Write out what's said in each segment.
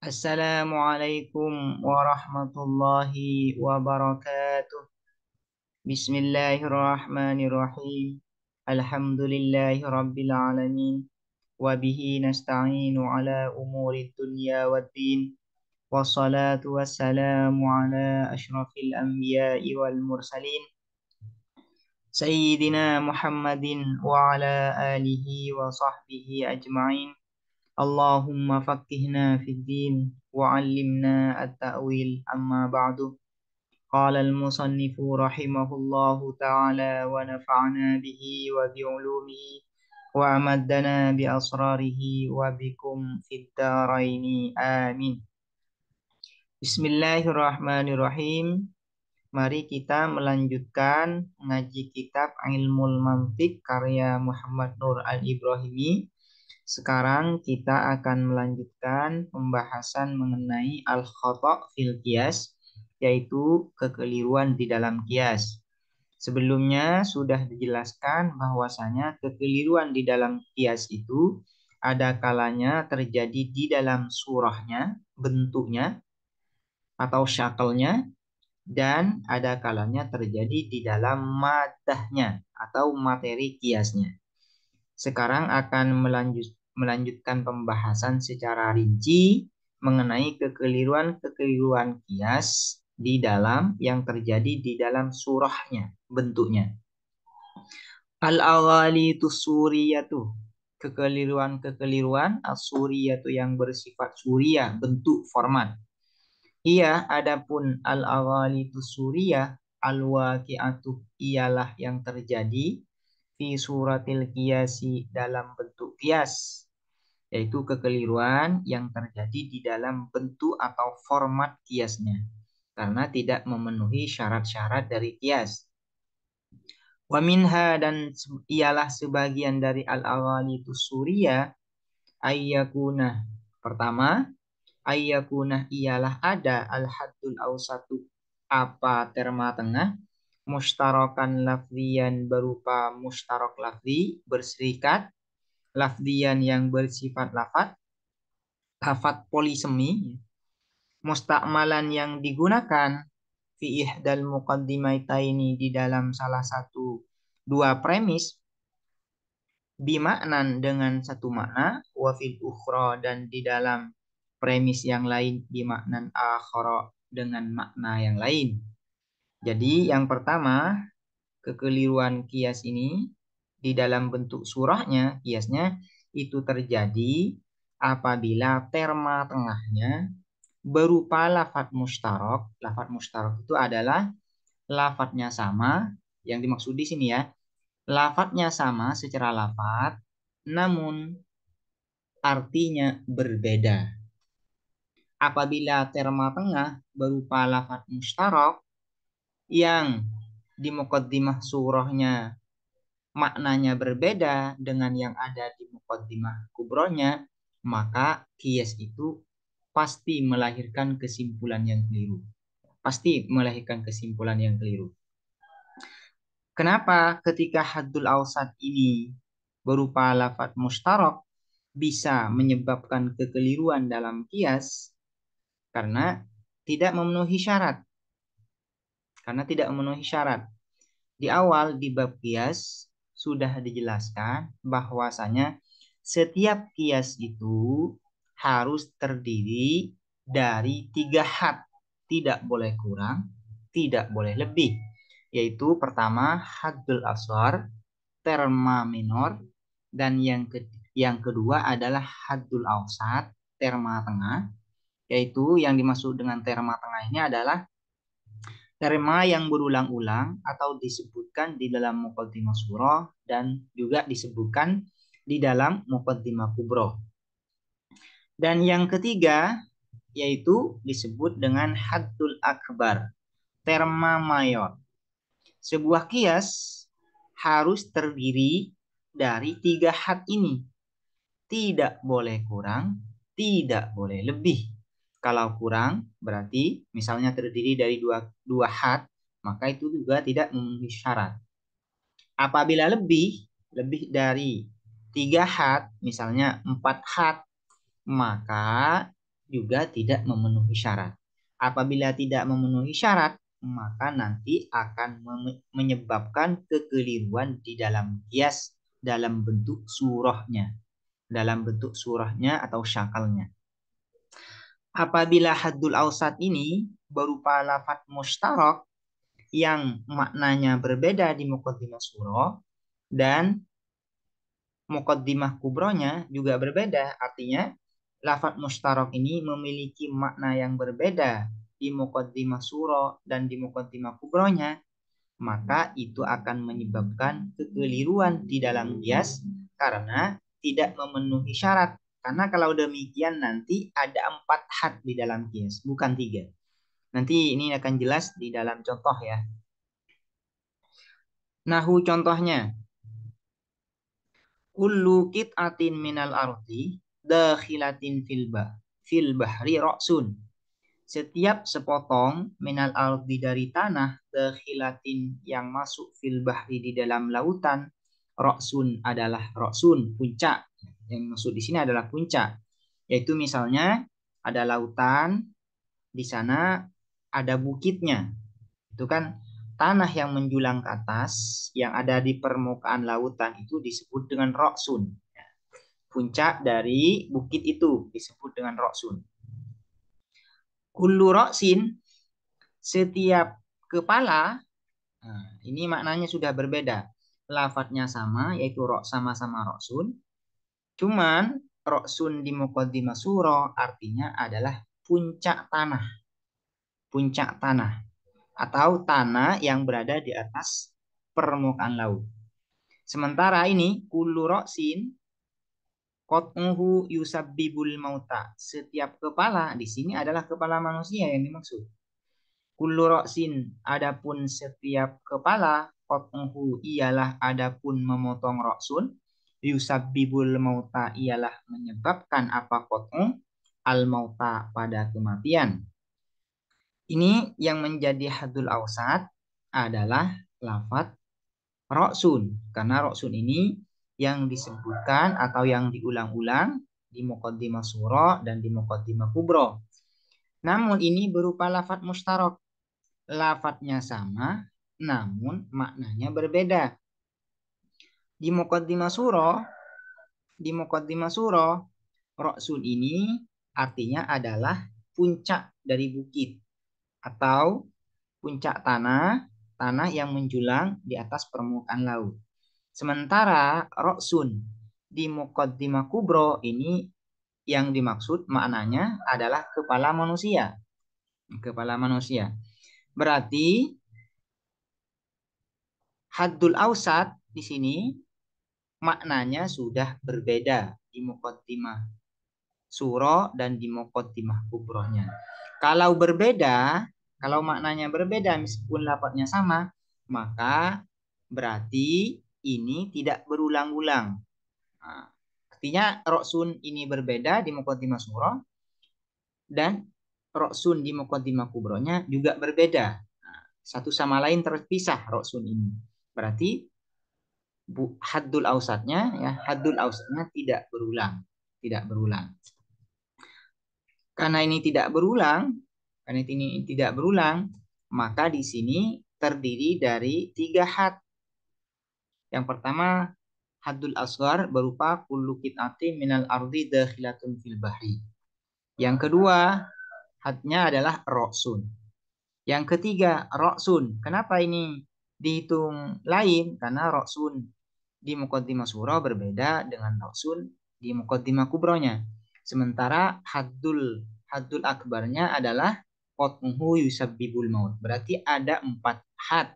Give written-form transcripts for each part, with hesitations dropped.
Assalamualaikum warahmatullahi wabarakatuh. Bismillahirrahmanirrahim. Alhamdulillahi rabbil alamin. Wabihi nasta'inu ala umuri dunya waddin. Wassalatu wassalamu ala ashrafil anbiya'i wal mursalin. Sayyidina Muhammadin wa ala alihi wa sahbihi ajma'in. Allahumma faqihna fid din wa 'allimna at-ta'wil amma ba'du. Qala al-musannifu rahimahullahu ta'ala wa nafa'na bihi wa bi 'ulumihi wa amaddana bi asrarihi wa bikum fid dharaini amin. Bismillahirrahmanirrahim. Mari kita melanjutkan ngaji kitab Ilmul Mantiq karya Muhammad Nur Al-Ibrahimi. Sekarang kita akan melanjutkan pembahasan mengenai al-khata' fil qiyas, yaitu kekeliruan di dalam qiyas. Sebelumnya sudah dijelaskan bahwasanya kekeliruan di dalam qiyas itu ada kalanya terjadi di dalam surahnya, bentuknya atau syakalnya, dan ada kalanya terjadi di dalam madahnya atau materi kiasnya. Sekarang akan melanjutkan pembahasan secara rinci mengenai kekeliruan-kekeliruan kias di dalam yang terjadi di dalam surahnya, bentuknya. Al-aghali suriyatu, kekeliruan-kekeliruan as-suriyatu yang bersifat suriyah, bentuk format. Iya, adapun al-aghali suriyah al-waqi'atu ialah yang terjadi fi suratil qiyasi dalam bentuk qiyas, yaitu kekeliruan yang terjadi di dalam bentuk atau format qiyasnya karena tidak memenuhi syarat-syarat dari qiyas. Wa minha, dan ialah sebagian dari al-aghali suriyah ayyakuna. Pertama, ayyakuna ialah ada al-haddul awsatu, apa terma tengah, mustarakan lafzian berupa mustarok lafzi berserikat, lafzian yang bersifat lafat polisemi, mustakmalan yang digunakan fi ihdal muqaddimaitaini di dalam salah satu dua premis, bimaknan dengan satu makna, wa fil ukhra dan di dalam premis yang lain bimaknan akhara dengan makna yang lain. Jadi yang pertama, kekeliruan kias ini di dalam bentuk surahnya, kiasnya itu terjadi apabila terma tengahnya berupa lafadz mustarok. Lafadz mustarok itu adalah lafadznya sama, yang dimaksud di sini ya, lafadznya sama secara lafadz, namun artinya berbeda. Apabila terma tengah berupa lafadz mustarok yang di muqaddimah surahnya maknanya berbeda dengan yang ada di muqaddimah kubronya, maka qiyas itu pasti melahirkan kesimpulan yang keliru. Pasti melahirkan kesimpulan yang keliru. Kenapa ketika haddul awsat ini berupa lafadz mustarok bisa menyebabkan kekeliruan dalam qiyas? Karena tidak memenuhi syarat. Di awal di bab qiyas sudah dijelaskan bahwasanya setiap qiyas itu harus terdiri dari 3 had, tidak boleh kurang, tidak boleh lebih, yaitu pertama haddul asghar, terma minor, dan yang kedua adalah haddul awsat, terma tengah, yaitu yang dimaksud dengan terma tengah ini adalah terma yang berulang-ulang atau disebutkan di dalam muqaddimah surah dan juga disebutkan di dalam muqaddimah kubro. Dan yang ketiga yaitu disebut dengan haddul akbar, terma mayor. Sebuah qiyas harus terdiri dari 3 had ini. Tidak boleh kurang, tidak boleh lebih. Kalau kurang berarti misalnya terdiri dari dua had, maka itu juga tidak memenuhi syarat. Apabila lebih dari 3 had, misalnya 4 had, maka juga tidak memenuhi syarat. Apabila tidak memenuhi syarat, maka nanti akan menyebabkan kekeliruan di dalam kias dalam bentuk surahnya atau syakalnya. Apabila haddul ausat ini berupa lafadz mustarak yang maknanya berbeda di muqaddimah surah dan muqaddimah kubronya juga berbeda. Artinya lafadz mustarak ini memiliki makna yang berbeda di muqaddimah surah dan di muqaddimah kubronya, maka itu akan menyebabkan kekeliruan di dalam qiyas karena tidak memenuhi syarat. Karena kalau demikian nanti ada 4 had di dalam qiyas, bukan 3. Nanti ini akan jelas di dalam contoh ya. Nahu contohnya, kullu qit'atin minal ardi dakhilatin fil bahri ra'sun. Setiap sepotong minal ardi dari tanah dakhilatin yang masuk fil bahri di dalam lautan, ra'sun adalah ra'sun, puncak. Yang maksud di sini adalah puncak. Yaitu misalnya ada lautan, di sana ada bukitnya. Itu kan tanah yang menjulang ke atas yang ada di permukaan lautan itu disebut dengan roksun. Puncak dari bukit itu disebut dengan roksun. Kullu roksin, setiap kepala. Nah, ini maknanya sudah berbeda. Lafadznya sama, yaitu rok sama-sama roksun. Cuman roksun di muqaddimah surah artinya adalah puncak tanah. Puncak tanah. Atau tanah yang berada di atas permukaan laut. Sementara ini kullu ra'sin qat'uhu yusabbibul mauta. Setiap kepala di sini adalah kepala manusia yang dimaksud. Kullu ra'sin adapun setiap kepala, qat'uhu ialah adapun memotong ra'sun, yusabbibul mauta ialah menyebabkan apa qat'u al mauta pada kematian. Ini yang menjadi haddul awsat adalah lafadz roksun. Karena roksun ini yang disebutkan atau yang diulang-ulang di muqaddimah surah dan di muqaddimah kubro. Namun ini berupa lafadz mustarok. Lafadznya sama, namun maknanya berbeda. Di muqaddimah surah, roksun ini artinya adalah puncak dari bukit atau puncak tanah yang menjulang di atas permukaan laut. Sementara roksun di muqaddimah kubro ini yang dimaksud maknanya adalah kepala manusia. Kepala manusia. Berarti haddul ausat di sini maknanya sudah berbeda di muqaddimah surah dan di muqaddimah kubrohnya. Kalau berbeda, kalau maknanya berbeda meskipun lafadznya sama, maka berarti ini tidak berulang-ulang. Nah, artinya roksun ini berbeda di muqaddimah surah dan roksun di muqaddimah kubronya juga berbeda. Nah, satu sama lain terpisah roksun ini. Berarti haddul ausatnya tidak berulang, tidak berulang. Karena ini tidak berulang, maka di sini terdiri dari 3 had. Yang pertama haddul asghar berupa kullu qit'atin minal ardi dakhilatun fil bahri. Yang kedua, hadnya adalah roksun. Yang ketiga, roksun. Kenapa ini dihitung lain? Karena roksun di muqaddimah surah berbeda dengan roksun di muqaddimah kubronya. Sementara haddul akbarnya adalah qat'uhu yusabbibul maut. Berarti ada 4 had.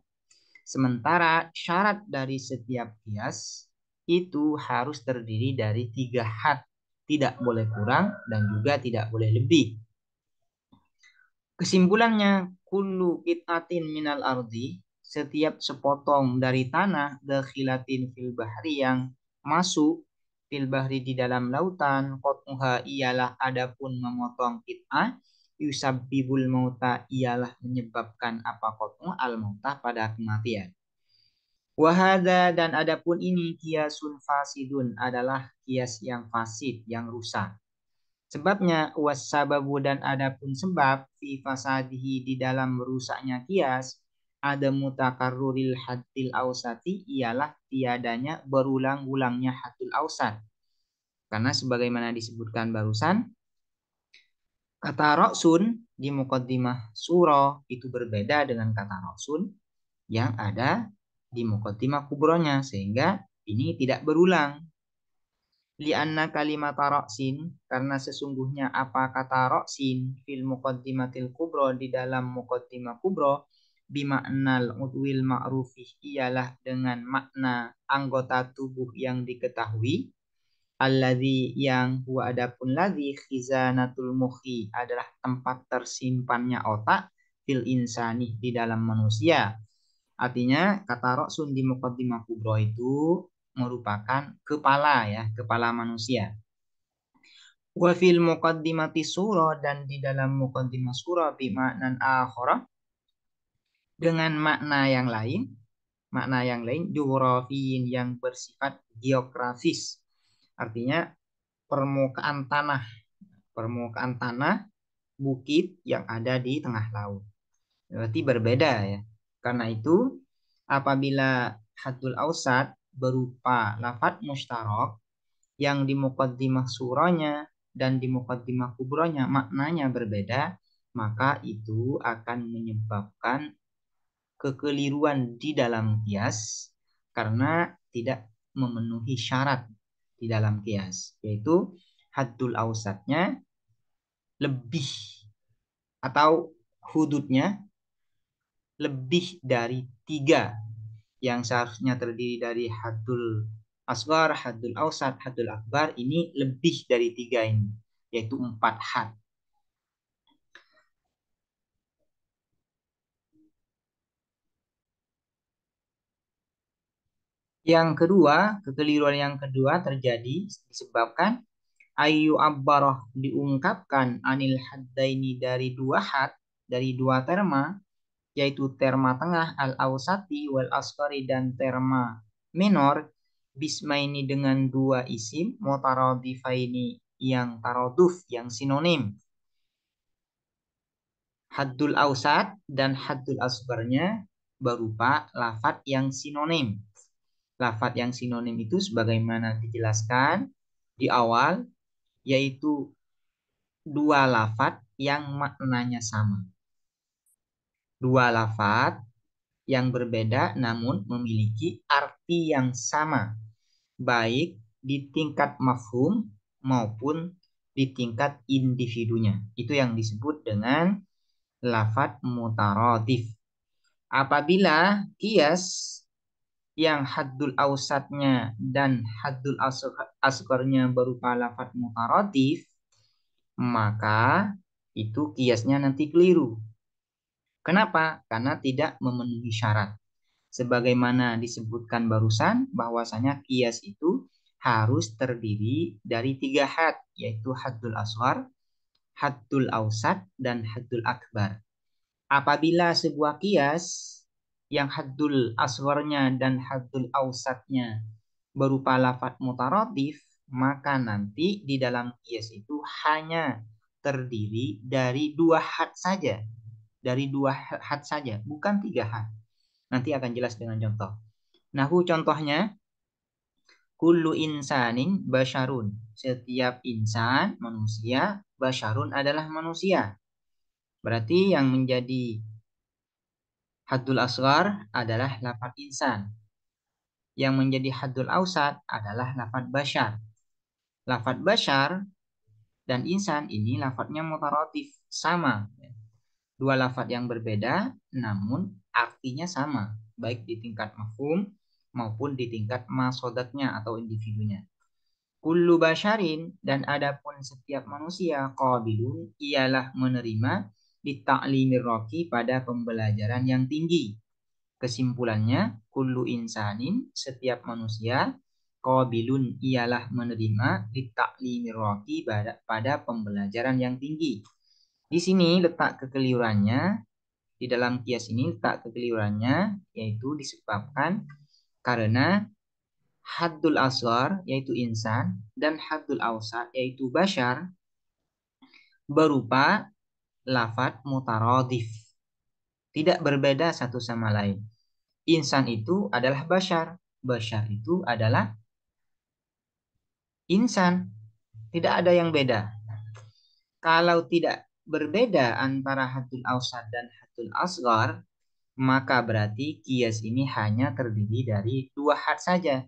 Sementara syarat dari setiap qiyas itu harus terdiri dari 3 had. Tidak boleh kurang dan juga tidak boleh lebih. Kesimpulannya, kullu qit'atin minal ardi, setiap sepotong dari tanah, dakhilatin fil bahri yang masuk fil bahri di dalam lautan, qat'uha ialah adapun memotong qit'ah, yusabbibul mauta ialah menyebabkan apa qat'u al mauta pada kematian. Wahada dan adapun ini kiasun fasidun adalah kias yang fasid, yang rusak. Sebabnya wasababu dan adapun sebab fi fasadihi di dalam rusaknya kias ada mutakarruril haddil ausati ialah tiadanya berulang-ulangnya haddul ausat. Karena sebagaimana disebutkan barusan, kata roksun di mukaddimah surah itu berbeda dengan kata roksun yang ada di mukaddimah kubronya, sehingga ini tidak berulang. Lianna kalimat roksin, karena sesungguhnya apa kata roksin fil muqaddimatil kubro di dalam muqaddimah kubro bimaknal udwil ma'rufih ialah dengan makna anggota tubuh yang diketahui. Alladzi yang huwa adapun ladzi khizanatul mukhi adalah tempat tersimpannya otak fil insani di dalam manusia. Artinya kata roksun di muqaddimah kubro itu merupakan kepala, ya, kepala manusia. Wa fil muqaddimati surah dan di dalam muqaddimah surah bimaknan akhara dengan makna yang lain geografiin yang bersifat geografis. Artinya permukaan tanah bukit yang ada di tengah laut. Berarti berbeda, ya. Karena itu apabila haddul ausat berupa lafadz mustarok yang di muqaddimah surahnya dan di muqaddimah kubronya maknanya berbeda, maka itu akan menyebabkan kekeliruan di dalam kias karena tidak memenuhi syarat di dalam kias, yaitu haddul ausatnya lebih atau hududnya lebih dari tiga, yang seharusnya terdiri dari haddul asgar, haddul ausat, haddul akbar, ini lebih dari tiga ini, yaitu 4 had. Yang kedua, kekeliruan yang kedua terjadi disebabkan ayu abbaroh diungkapkan anil haddaini dari dua had, dari dua terma, yaitu terma tengah al-ausati wal asqari dan terma minor bismaini dengan dua isim mutaradifaini yang taroduf, yang sinonim. Haddul ausat dan haddul asgarnya berupa lafat yang sinonim. Lafat yang sinonim itu sebagaimana dijelaskan di awal, yaitu dua lafat yang maknanya sama. Dua lafat yang berbeda namun memiliki arti yang sama, baik di tingkat mafhum maupun di tingkat individunya. Itu yang disebut dengan lafat mutaradif. Apabila kias yang haddul ausatnya dan haddul asgharnya berupa lafat mutaradif, maka itu kiasnya nanti keliru. Kenapa? Karena tidak memenuhi syarat. Sebagaimana disebutkan barusan bahwasanya kias itu harus terdiri dari tiga had, yaitu haddul asghar, haddul ausat, dan haddul akbar. Apabila sebuah kias yang haddul asgharnya dan haddul ausatnya berupa lafadz mutaradif, maka nanti di dalam kias itu hanya terdiri dari dua had saja. Dari dua had saja, bukan tiga had. Nanti akan jelas dengan contoh. Nahu contohnya, kullu insanin basyarun. Setiap insan, manusia, basyarun adalah manusia. Berarti yang menjadi haddul asghar adalah lafaz insan. Yang menjadi haddul ausat adalah lafaz basyar. Lafaz basyar dan insan ini lafaznya mutaratif, sama. Dua lafaz yang berbeda namun artinya sama, baik di tingkat mafhum maupun di tingkat masodatnya atau individunya. Kullu basyarin dan adapun setiap manusia qabilun ialah menerima di ta'limir roki pada pembelajaran yang tinggi. Kesimpulannya, kullu insanin setiap manusia qabilun ialah menerima di ta'limir roki pada pembelajaran yang tinggi. Di sini letak kekeliruannya, di dalam kias ini letak kekeliruannya yaitu disebabkan karena haddul asghar yaitu insan dan haddul ausat yaitu basyar berupa lafadz mutaradif. Tidak berbeda satu sama lain. Insan itu adalah bashar. Bashar itu adalah insan. Tidak ada yang beda. Kalau tidak berbeda antara haddul awsat dan haddul asghar, maka berarti kias ini hanya terdiri dari dua had saja,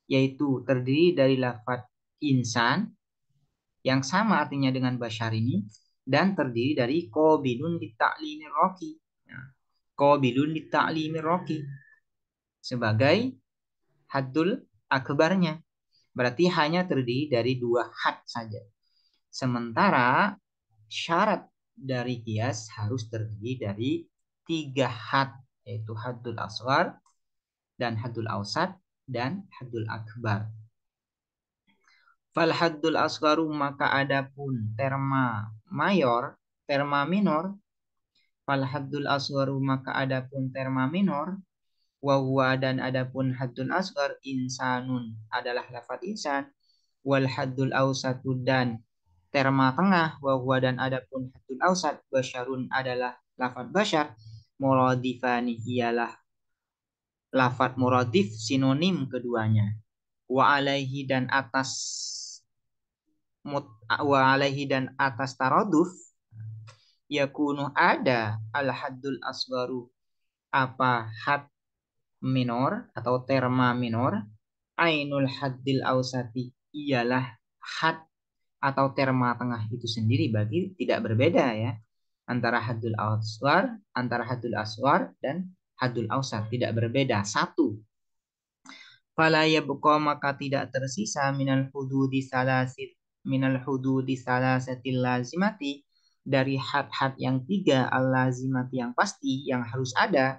yaitu terdiri dari lafadz insan yang sama artinya dengan bashar ini, dan terdiri dari qabilun litta'limir roki. Nah, qabilun litta'limir roki sebagai haddul akbarnya. Berarti hanya terdiri dari dua had saja. Sementara syarat dari kias harus terdiri dari tiga had, yaitu haddul asghar dan haddul awsat dan haddul akbar. Fal haddul asgharu, maka adapun terma mayor, terma minor. Fal haddul asgharu, maka adapun terma minor. Wa huwa, dan adapun haddul asghar, insanun adalah lafadz insan. Wal haddul awsatu, dan terma tengah. Wa huwa, dan adapun haddul awsat, basyarun adalah lafadz basyar. Muradifani, ialah lafadz muradif, sinonim keduanya. Wa alaihi, dan atas wa alaihi, dan atas taraduf, yakunu ada al haddul asgharu, apa had minor atau terma minor, ainul haddil ausati, ialah had atau terma tengah itu sendiri. Berarti tidak berbeda ya antara haddul asghar, dan haddul ausat, tidak berbeda, satu. Fala yabqa, maka tidak tersisa minal hududi salasatil lazimati, dari had-had yang tiga, al-lazimati yang pasti, yang harus ada,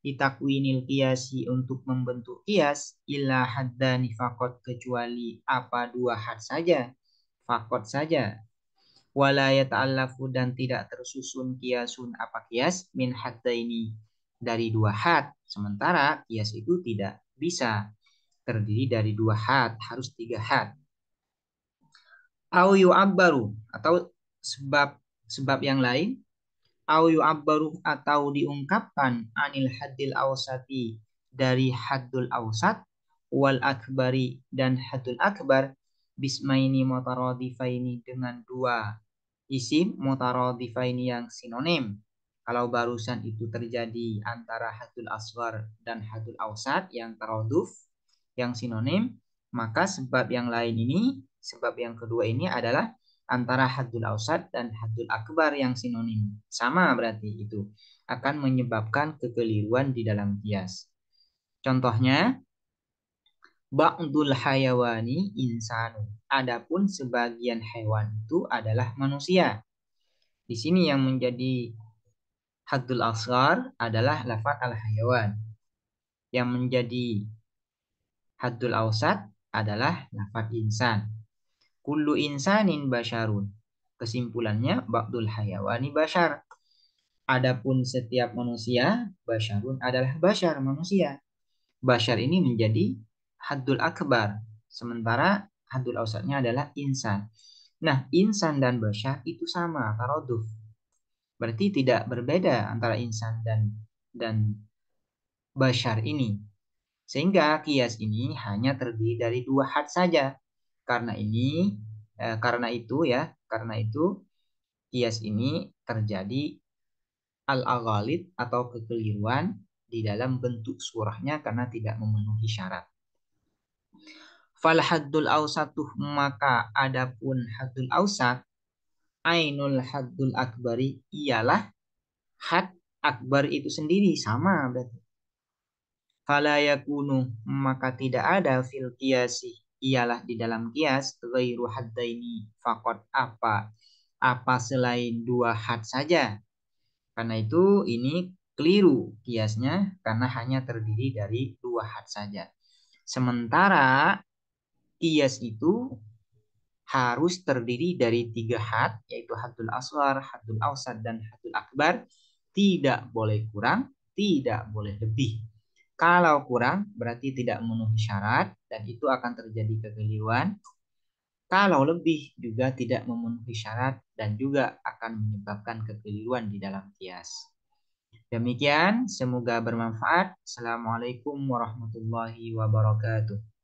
ditakwinil qiyasi, untuk membentuk qiyas, illa haddani faqat, kecuali apa, dua had saja, faqat saja. Wala yata'allafu, dan tidak tersusun qiyasun, apa qiyas, min haddaini, dari dua had. Sementara qiyas itu tidak bisa terdiri dari dua had, harus tiga had. Au yu'abbaru, atau sebab yang lain, au yu'abbaru, atau diungkapkan, anil haddil awsati, dari haddul awsat, wal akbari, dan haddul akbar, bismaini mutaradifaini, dengan dua isim mutaradifaini yang sinonim. Kalau barusan itu terjadi antara haddul asghar dan haddul awsat yang taraduf, yang sinonim, maka sebab yang lain ini, sebab yang kedua ini adalah antara haddul awsat dan haddul akbar yang sinonim. Sama berarti itu akan menyebabkan kekeliruan di dalam qiyas. Contohnya, ba'dul hayawani insanu, adapun sebagian hewan itu adalah manusia. Di sini yang menjadi haddul asghar adalah lafaz al-hayawan. Yang menjadi haddul awsat adalah lafaz insan. Kullu insanin basyarun. Kesimpulannya, ba'dul hayawani basyar. Adapun setiap manusia, basyarun adalah basyar, manusia. Basyar ini menjadi haddul akbar. Sementara haddul awsatnya adalah insan. Nah, insan dan basyar itu sama, taraduf. Berarti tidak berbeda antara insan dan basyar ini. Sehingga kias ini hanya terdiri dari dua had saja. Karena itu kias ini terjadi al-aghalid, atau kekeliruan di dalam bentuk surahnya karena tidak memenuhi syarat. Fal haddul awsatuh, maka adapun haddul awsat, ainul haddul akbari, ialah had akbar itu sendiri, sama berarti. Fala yakunu, maka tidak ada fil qiyasi, ialah di dalam qiyas, ghairu haddaini faqat, apa selain dua had saja. Karena itu ini keliru qiyasnya, karena hanya terdiri dari dua had saja. Sementara qiyas itu harus terdiri dari tiga had, yaitu haddul asghar, haddul awsat, dan haddul akbar. Tidak boleh kurang, tidak boleh lebih. Kalau kurang berarti tidak memenuhi syarat, dan itu akan terjadi kekeliruan. Kalau lebih juga tidak memenuhi syarat dan juga akan menyebabkan kekeliruan di dalam kias. Demikian, semoga bermanfaat. Assalamualaikum warahmatullahi wabarakatuh.